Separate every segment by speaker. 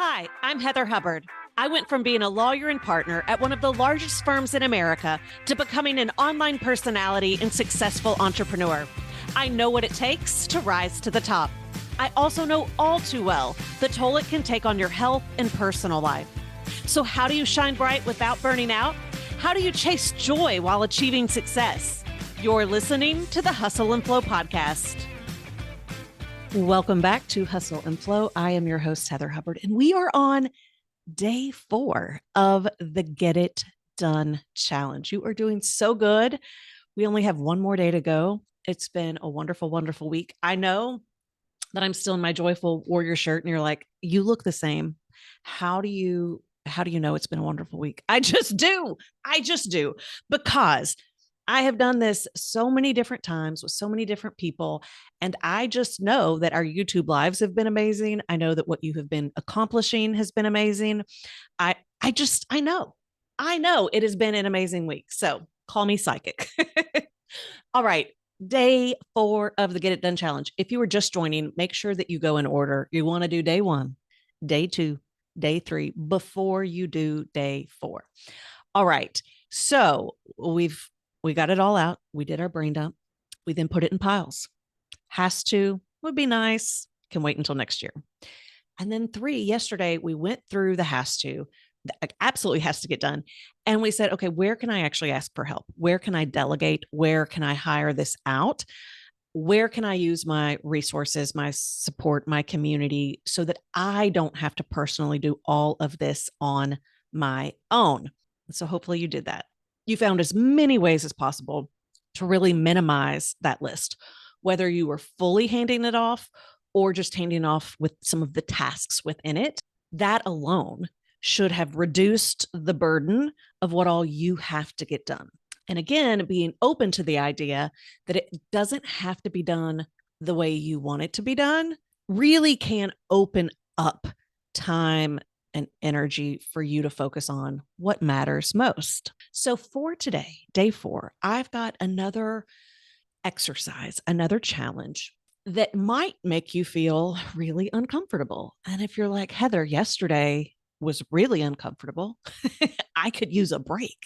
Speaker 1: Hi, I'm Heather Hubbard. I went from being a lawyer and partner at one of the largest firms in America to becoming an online personality and successful entrepreneur. I know what it takes to rise to the top. I also know all too well the toll it can take on your health and personal life. So, how do you shine bright without burning out? How do you chase joy while achieving success? You're listening to the Hustle and Flow podcast. Welcome back to Hustle and Flow. I am your host, Heather Hubbard, and we are on day 4 of the Get It Done Challenge. You are doing so good. We only have one more day to go. It's been a wonderful, wonderful week. I know that I'm still in my joyful warrior shirt, and you're like, you look the same. How do you know it's been a wonderful week? I just do, because I have done this so many different times with so many different people. And I just know that our YouTube lives have been amazing. I know that what you have been accomplishing has been amazing. I know it has been an amazing week. So call me psychic. All right. Day 4 of the Get It Done Challenge. If you were just joining, make sure that you go in order. You want to do day 1, day 2, day 3 before you do day 4. All right. So we got it all out. We did our brain dump. We then put it in piles. Has to, would be nice, can wait until next year. And then 3, yesterday, we went through the has to, that absolutely has to get done. And we said, okay, where can I actually ask for help? Where can I delegate? Where can I hire this out? Where can I use my resources, my support, my community, so that I don't have to personally do all of this on my own? So hopefully you did that. You found as many ways as possible to really minimize that list, whether you were fully handing it off or just handing off with some of the tasks within it. That alone should have reduced the burden of what all you have to get done. And again, being open to the idea that it doesn't have to be done the way you want it to be done really can open up time and energy for you to focus on what matters most. So for today, day 4, I've got another exercise, another challenge that might make you feel really uncomfortable. And if you're like, Heather, yesterday was really uncomfortable, I could use a break.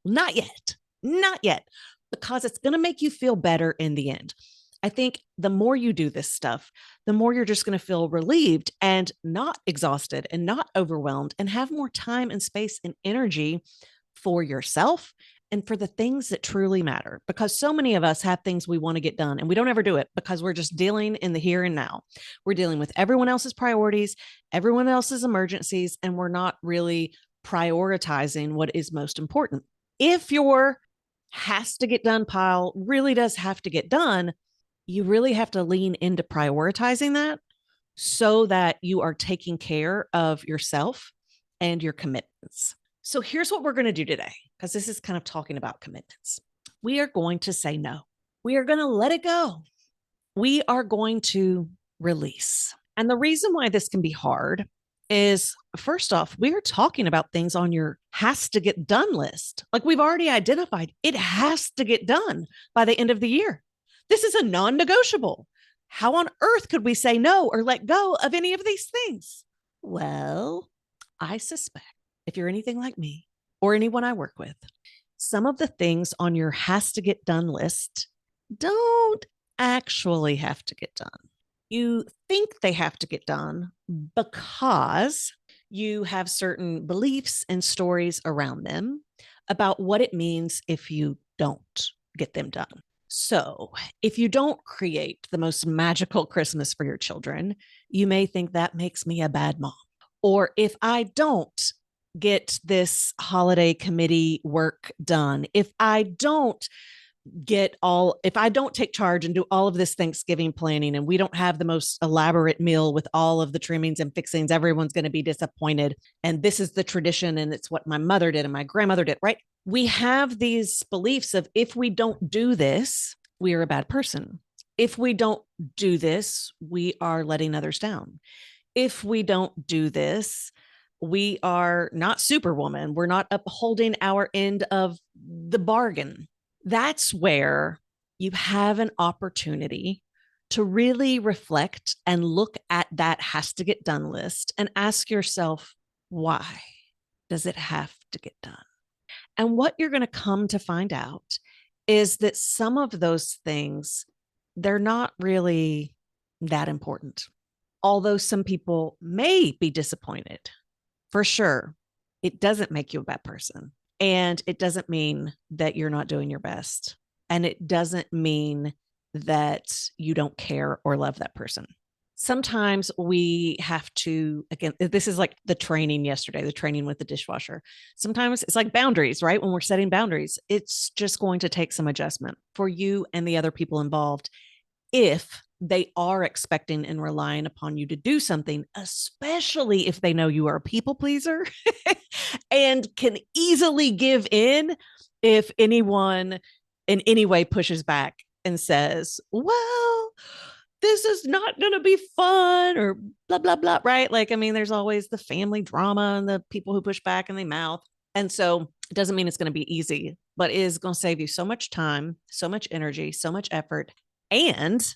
Speaker 1: Not yet, because it's going to make you feel better in the end. I think the more you do this stuff, the more you're just going to feel relieved and not exhausted and not overwhelmed and have more time and space and energy for yourself and for the things that truly matter. Because so many of us have things we want to get done and we don't ever do it because we're just dealing in the here and now. We're dealing with everyone else's priorities, everyone else's emergencies, and we're not really prioritizing what is most important. If your has to get done pile really does have to get done, you really have to lean into prioritizing that so that you are taking care of yourself and your commitments. So here's what we're going to do today, because this is kind of talking about commitments. We are going to say no. We are going to let it go. We are going to release. And the reason why this can be hard is, first off, we are talking about things on your has to get done list. Like we've already identified, it has to get done by the end of the year. This is a non-negotiable. How on earth could we say no or let go of any of these things? Well, I suspect if you're anything like me or anyone I work with, some of the things on your has to get done list don't actually have to get done. You think they have to get done because you have certain beliefs and stories around them about what it means if you don't get them done. So if you don't create the most magical Christmas for your children, you may think that makes me a bad mom. Or if I don't get this holiday committee work done, if I don't take charge and do all of this Thanksgiving planning and we don't have the most elaborate meal with all of the trimmings and fixings, everyone's going to be disappointed. And this is the tradition and it's what my mother did and my grandmother did, right? We have these beliefs of if we don't do this, we are a bad person. If we don't do this, we are letting others down. If we don't do this, we are not Superwoman. We're not upholding our end of the bargain. That's where you have an opportunity to really reflect and look at that has to get done list and ask yourself, why does it have to get done? And what you're going to come to find out is that some of those things, they're not really that important. Although some people may be disappointed, for sure, it doesn't make you a bad person. And it doesn't mean that you're not doing your best. And it doesn't mean that you don't care or love that person. Sometimes we have to, again, this is like the training yesterday, the training with the dishwasher. Sometimes it's like boundaries, right? When we're setting boundaries, it's just going to take some adjustment for you and the other people involved if they are expecting and relying upon you to do something, especially if they know you are a people pleaser and can easily give in if anyone in any way pushes back and says, well, this is not going to be fun or blah, blah, blah. Right. Like, I mean, there's always the family drama and the people who push back and they mouth. And so it doesn't mean it's going to be easy, but it is going to save you so much time, so much energy, so much effort. And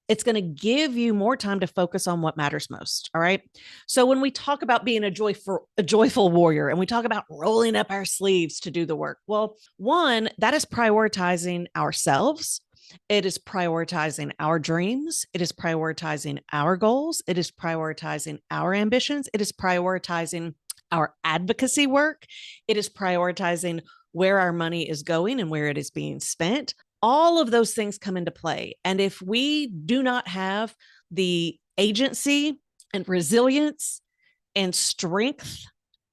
Speaker 1: it's going to give you more time to focus on what matters most. All right. So when we talk about being a joyful warrior and we talk about rolling up our sleeves to do the work, well, one, that is prioritizing ourselves. It is prioritizing our dreams. It is prioritizing our goals. It is prioritizing our ambitions. It is prioritizing our advocacy work. It is prioritizing where our money is going and where it is being spent. All of those things come into play. And if we do not have the agency and resilience and strength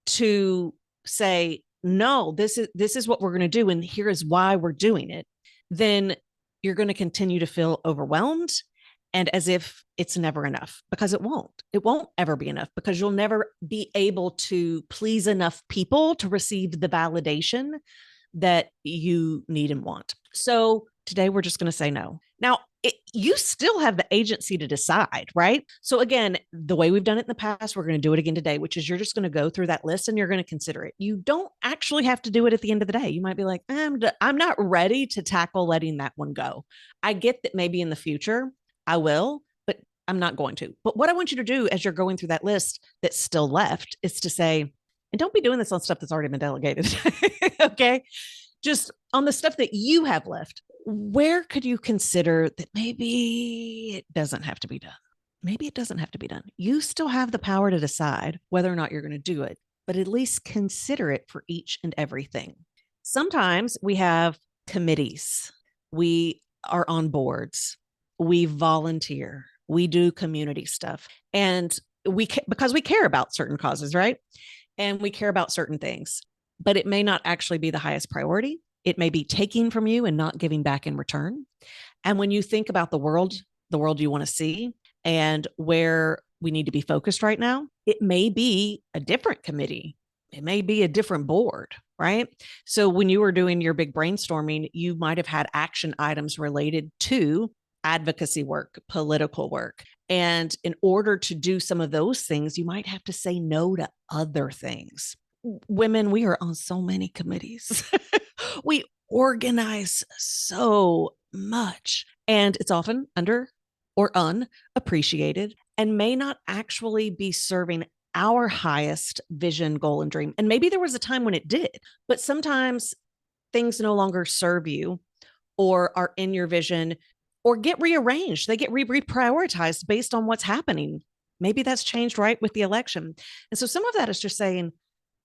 Speaker 1: to say, no, this is what we're going to do, and here is why we're doing it, then you're going to continue to feel overwhelmed and as if it's never enough, because it won't. It won't ever be enough, because you'll never be able to please enough people to receive the validation that you need and want. So today we're just going to say no. Now, you still have the agency to decide, right? So again, the way we've done it in the past, we're going to do it again today, which is you're just going to go through that list and you're going to consider it. You don't actually have to do it at the end of the day. You might be like, I'm not ready to tackle letting that one go. I get that maybe in the future I will, but I'm not going to. But what I want you to do as you're going through that list that's still left is to say, and don't be doing this on stuff that's already been delegated. Okay. Just on the stuff that you have left, where could you consider that maybe it doesn't have to be done? Maybe it doesn't have to be done. You still have the power to decide whether or not you're going to do it, but at least consider it for each and everything. Sometimes we have committees, we are on boards, we volunteer, we do community stuff, and because we care about certain causes, right? And we care about certain things, but it may not actually be the highest priority. It may be taking from you and not giving back in return. And when you think about the world you want to see and where we need to be focused right now, it may be a different committee. It may be a different board, right? So when you were doing your big brainstorming, you might have had action items related to advocacy work, political work. And in order to do some of those things, you might have to say no to other things. Women, we are on so many committees. We organize so much, and it's often under or unappreciated and may not actually be serving our highest vision, goal, and dream. And maybe there was a time when it did, but sometimes things no longer serve you or are in your vision or get rearranged. They get reprioritized based on what's happening. Maybe that's changed right with the election. And so some of that is just saying,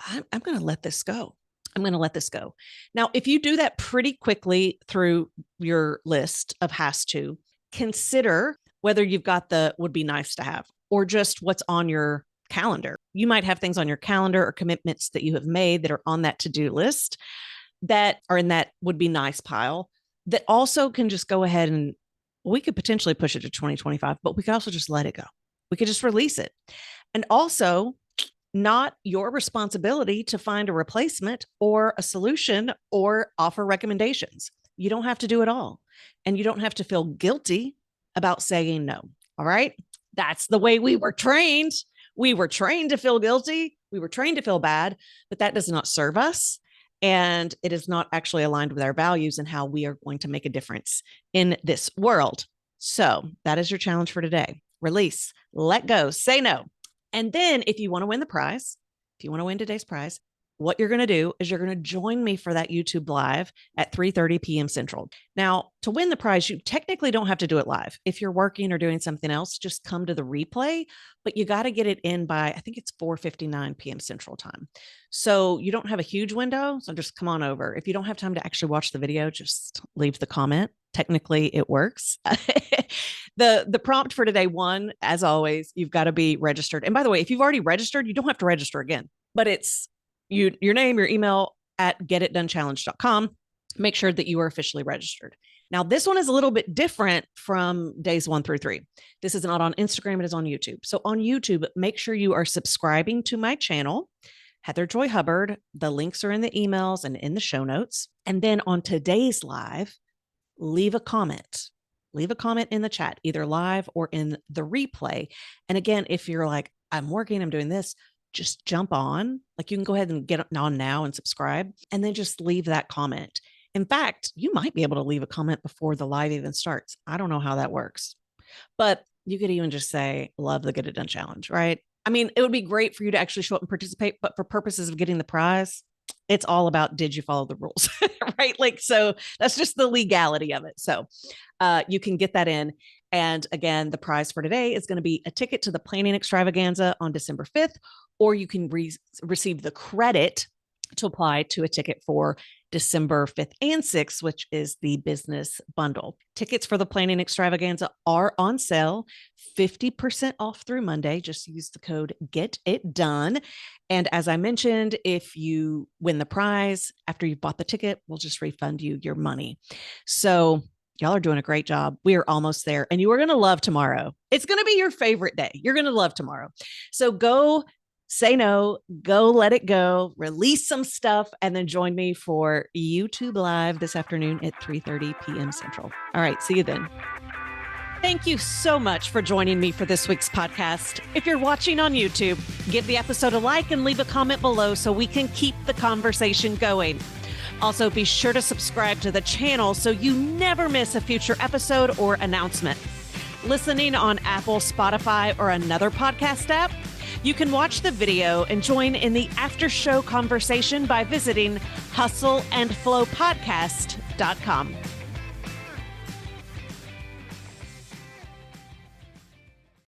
Speaker 1: I'm going to let this go. I'm going to let this go. Now, if you do that pretty quickly through your list of has to, consider whether you've got the would be nice to have or just what's on your calendar. You might have things on your calendar or commitments that you have made that are on that to-do list that are in that would be nice pile that also can just go ahead and we could potentially push it to 2025, but we could also just let it go. We could just release it. And also, not your responsibility to find a replacement or a solution or offer recommendations. You don't have to do it all. And you don't have to feel guilty about saying no. All right. That's the way we were trained. We were trained to feel guilty. We were trained to feel bad, but that does not serve us. And it is not actually aligned with our values and how we are going to make a difference in this world. So that is your challenge for today. Release, let go, say no. And then if you want to win the prize, if you want to win today's prize, what you're going to do is you're going to join me for that YouTube live at 3:30 p.m. Central. Now, to win the prize, you technically don't have to do it live. If you're working or doing something else, just come to the replay, but you got to get it in by, I think it's 4:59 p.m. Central time. So you don't have a huge window. So just come on over. If you don't have time to actually watch the video, just leave the comment. Technically, it works. The prompt for today, one, as always, you've got to be registered. And by the way, if you've already registered, you don't have to register again, but it's your name, your email at getitdonechallenge.com. Make sure that you are officially registered. Now, this one is a little bit different from days 1 through 3. This is not on Instagram. It is on YouTube. So on YouTube, make sure you are subscribing to my channel, Heather Joy Hubbard. The links are in the emails and in the show notes. And then on today's live, leave a comment. Leave a comment in the chat, either live or in the replay. And again, if you're like, I'm working, I'm doing this, just jump on. Like you can go ahead and get on now and subscribe, and then just leave that comment. In fact, you might be able to leave a comment before the live even starts. I don't know how that works, but you could even just say, love the Get It Done Challenge, right? I mean, it would be great for you to actually show up and participate, but for purposes of getting the prize, it's all about, did you follow the rules, right? Like, so that's just the legality of it. So you can get that in. And again, the prize for today is going to be a ticket to the planning extravaganza on December 5th, or you can receive the credit to apply to a ticket for December 5th and 6th, which is the business bundle. Tickets for the planning extravaganza are on sale, 50% off through Monday. Just use the code Get It Done. And as I mentioned, if you win the prize after you've bought the ticket, we'll just refund you your money. So y'all are doing a great job. We are almost there, and you are going to love tomorrow. It's going to be your favorite day. You're going to love tomorrow. So go say no, go let it go, release some stuff, and then join me for YouTube Live this afternoon at 3:30 p.m. Central. All right, see you then. Thank you so much for joining me for this week's podcast. If you're watching on YouTube, give the episode a like and leave a comment below so we can keep the conversation going. Also, be sure to subscribe to the channel so you never miss a future episode or announcement. Listening on Apple, Spotify, or another podcast app, you can watch the video and join in the after show conversation by visiting hustleandflowpodcast.com.